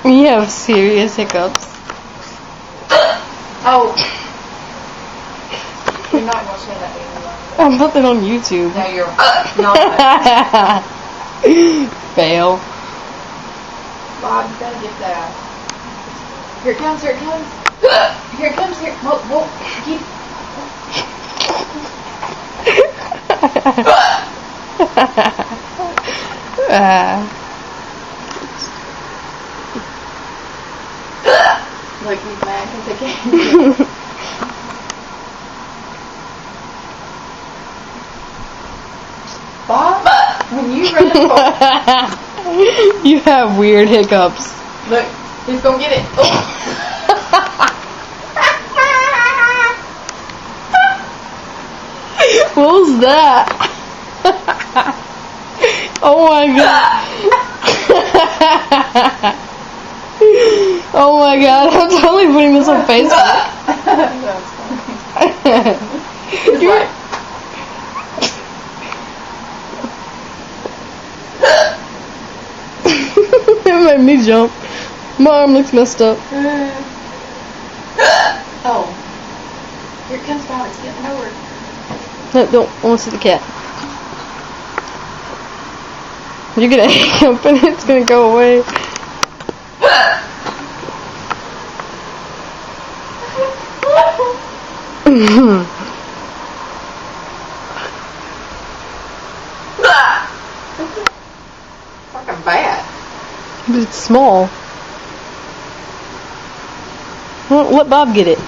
You have serious hiccups. Oh. You're not going to say that anymore. I'm putting on YouTube. No, you're not. Fail. Bob, you gotta get that. Here it comes, here it comes. Here it comes, here. Whoa, keep. Look, he's mad because they can't. Bob, when you run You have weird hiccups. look, he's gonna get it. Oh. What was that? Oh my god. Oh my god, I'm totally putting this on Facebook. That's funny. You're... It made me jump. My arm looks messed up. Oh. Here it comes, Bob. It's getting over. No, don't. I want to see the cat. You're gonna hiccup and it's gonna go away. Like a bat. But it's small. Well, let Bob get it.